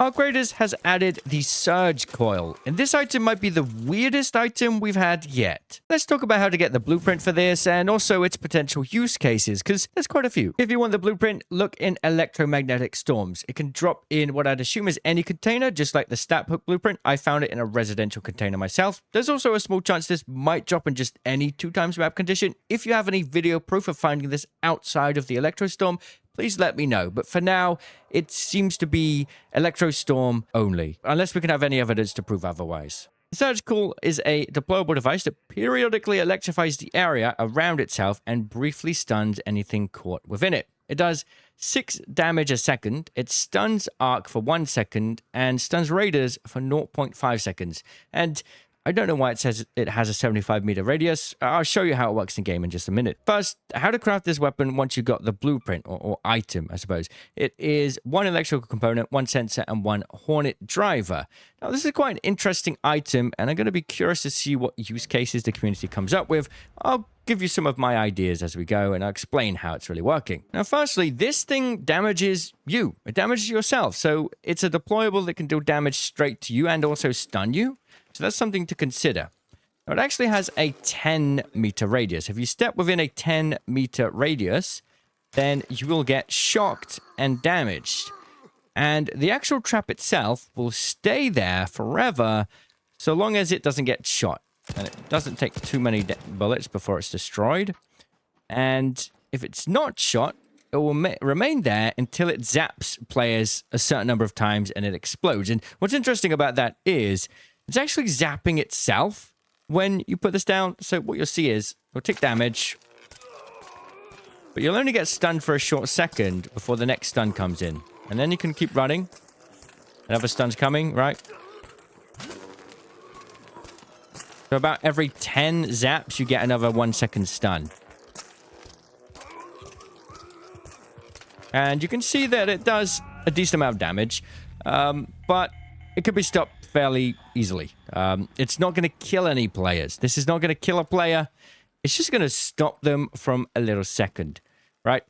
Upgraders has added the Surge Coil, and this item might be the weirdest item we've had yet. Let's talk about how to get the blueprint for this and also its potential use cases, because there's quite a few. If you want the blueprint, look in electromagnetic storms. It can drop in what I'd assume is any container, just like the stat hook blueprint. I found it in a residential container myself. There's also a small chance this might drop in just any 2x map condition. If you have any video proof of finding this outside of the electrostorm, please let me know. But for now, it seems to be Electrostorm only, unless we can have any evidence to prove otherwise. The Surge Coil is a deployable device that periodically electrifies the area around itself and briefly stuns anything caught within it. It does 6 damage a second, it stuns Arc for 1 second, and stuns Raiders for 0.5 seconds. And I don't know why it says it has a 75-meter radius. I'll show you how it works in game in just a minute. First, how to craft this weapon once you've got the blueprint, or item, I suppose. It is 1 electrical component, 1 sensor, and 1 Hornet driver. Now, this is quite an interesting item, and I'm going to be curious to see what use cases the community comes up with. I'll give you some of my ideas as we go, and I'll explain how it's really working. Now, firstly, this thing damages you. It damages yourself, so it's a deployable that can do damage straight to you and also stun you. So that's something to consider. Now, it actually has a 10-meter radius. If you step within a 10-meter radius, then you will get shocked and damaged. And the actual trap itself will stay there forever, so long as it doesn't get shot. And it doesn't take too many bullets before it's destroyed. And if it's not shot, it will remain there until it zaps players a certain number of times and it explodes. And what's interesting about that is it's actually zapping itself when you put this down. So what you'll see is it'll take damage, but you'll only get stunned for a short second before the next stun comes in. And then you can keep running. Another stun's coming, right? So about every 10 zaps, you get another 1-second stun. And you can see that it does a decent amount of damage, but it could be stopped fairly easily. It's not going to kill any players. This is not going to kill a player. It's just going to stop them from a little second, right?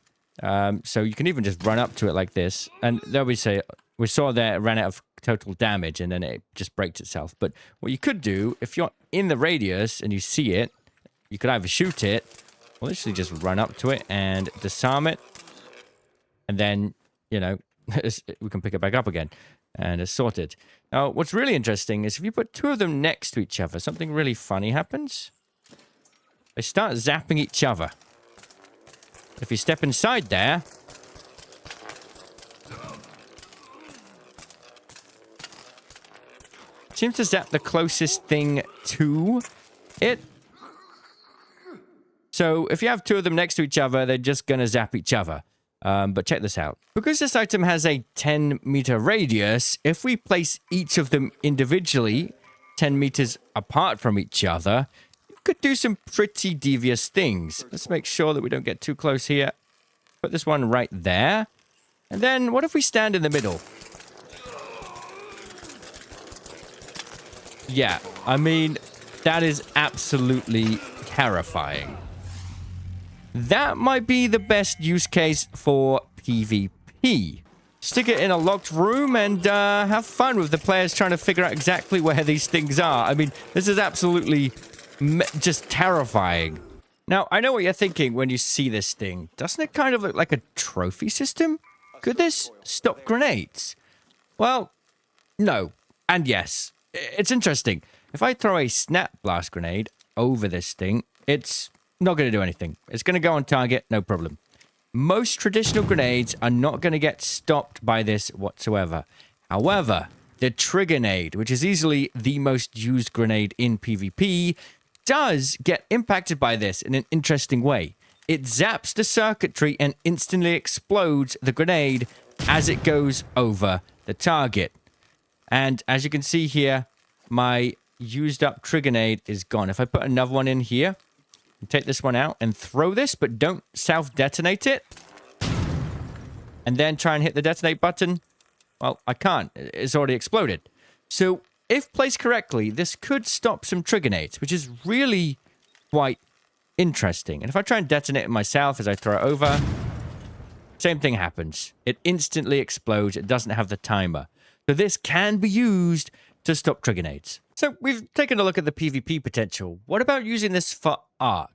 So you can even just run up to it like this. And there we saw that it ran out of total damage and then it just breaks itself. But what you could do, if you're in the radius and you see it, you could either shoot it or literally just run up to it and disarm it. And then, you know, we can pick it back up again. And it's sorted. Now, what's really interesting is if you put 2 of them next to each other, something really funny happens. They start zapping each other. If you step inside there, it seems to zap the closest thing to it. So if you have 2 of them next to each other, they're just going to zap each other. But check this out. Because this item has a 10-meter radius, if we place each of them individually 10 meters apart from each other, you could do some pretty devious things. Let's make sure that we don't get too close here. Put this one right there. And then what if we stand in the middle? Yeah, I mean, that is absolutely terrifying. That might be the best use case for PvP. Stick it in a locked room and have fun with the players trying to figure out exactly where these things are. I mean, this is absolutely just terrifying. Now, I know what you're thinking when you see this thing. Doesn't it kind of look like a trophy system? Could this stop grenades? Well, no. And yes. It's interesting. If I throw a snap blast grenade over this thing, it's not going to do anything. It's going to go on target, no problem. Most traditional grenades are not going to get stopped by this whatsoever. However, the trigger nade, which is easily the most used grenade in PvP, does get impacted by this in an interesting way. It zaps the circuitry and instantly explodes the grenade as it goes over the target. And as you can see here, my used up trigger nade is gone. If I put another one in here, take this one out and throw this, but don't self-detonate it, and then try and hit the detonate button, well, I can't. It's already exploded. So if placed correctly, this could stop some trigger nades, which is really quite interesting. And if I try and detonate it myself as I throw it over, same thing happens. It instantly explodes. It doesn't have the timer. So this can be used to stop trigger nades. So we've taken a look at the PvP potential. What about using this for Arc?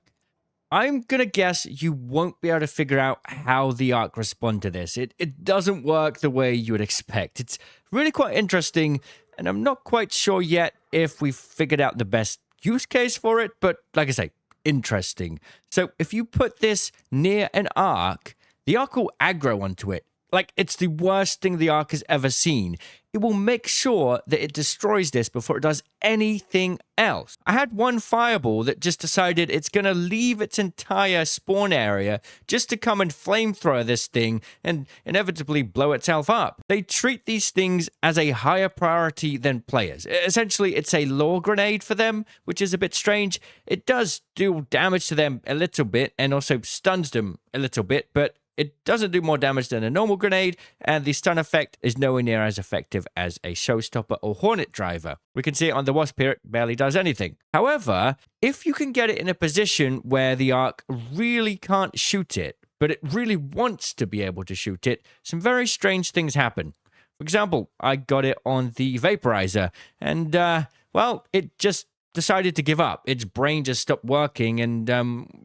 I'm going to guess you won't be able to figure out how the Arc respond to this. It doesn't work the way you would expect. It's really quite interesting, and I'm not quite sure yet if we've figured out the best use case for it, but like I say, interesting. So if you put this near an Arc, the Arc will aggro onto it. Like, it's the worst thing the Arc has ever seen. It will make sure that it destroys this before it does anything else. I had one fireball that just decided it's going to leave its entire spawn area just to come and flamethrower this thing and inevitably blow itself up. They treat these things as a higher priority than players. Essentially, it's a lore grenade for them, which is a bit strange. It does do damage to them a little bit and also stuns them a little bit, but it doesn't do more damage than a normal grenade, and the stun effect is nowhere near as effective as a Showstopper or Hornet Driver. We can see it on the Wasp here, it barely does anything. However, if you can get it in a position where the Arc really can't shoot it, but it really wants to be able to shoot it, some very strange things happen. For example, I got it on the Vaporizer, and, well, it just decided to give up. Its brain just stopped working, and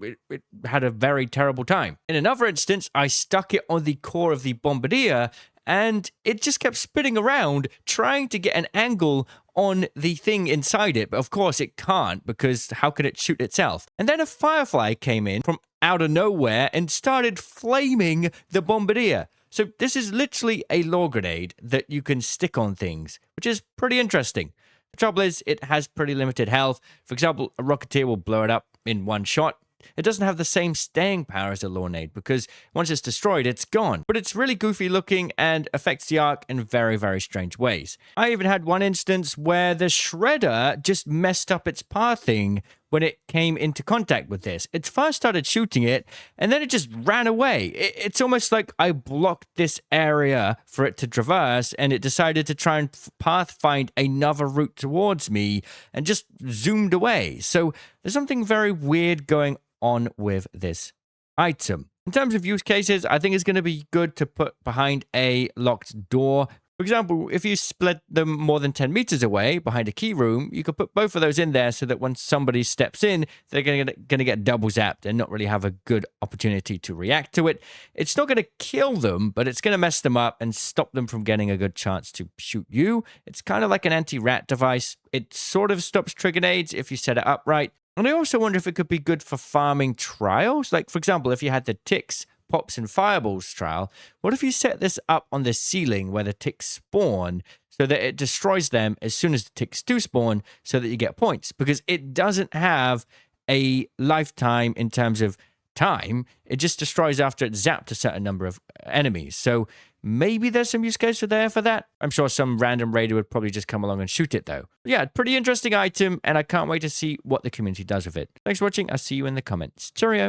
it had a very terrible time. In another instance, I stuck it on the core of the Bombardier, and it just kept spinning around, trying to get an angle on the thing inside it. But of course it can't, because how can it shoot itself? And then a Firefly came in from out of nowhere and started flaming the Bombardier. So this is literally a lore grenade that you can stick on things, which is pretty interesting. The trouble is, it has pretty limited health. For example, a Rocketeer will blow it up in one shot. It doesn't have the same staying power as a lore nade, because once it's destroyed, it's gone. But it's really goofy looking and affects the Arc in very, very strange ways. I even had one instance where the Shredder just messed up its pathing when it came into contact with this. It first started shooting it, and then it just ran away. It's almost like I blocked this area for it to traverse, and it decided to try and path find another route towards me, and just zoomed away. So there's something very weird going on with this item. In terms of use cases, I think it's going to be good to put behind a locked door. For example, if you split them more than 10 meters away behind a key room, you could put both of those in there so that when somebody steps in, they're going to get double zapped and not really have a good opportunity to react to it. It's not going to kill them, but it's going to mess them up and stop them from getting a good chance to shoot you. It's kind of like an anti-rat device. It sort of stops trigger nades if you set it up right. And I also wonder if it could be good for farming trials. Like, for example, if you had the ticks, pops, and fireballs trial, what if you set this up on the ceiling where the ticks spawn so that it destroys them as soon as the ticks do spawn so that you get points? Because it doesn't have a lifetime in terms of time. It just destroys after it's zapped a certain number of enemies. So maybe there's some use case there for that. I'm sure some random raider would probably just come along and shoot it, though. Yeah, pretty interesting item, and I can't wait to see what the community does with it. Thanks for watching. I'll see you in the comments. Cheerio.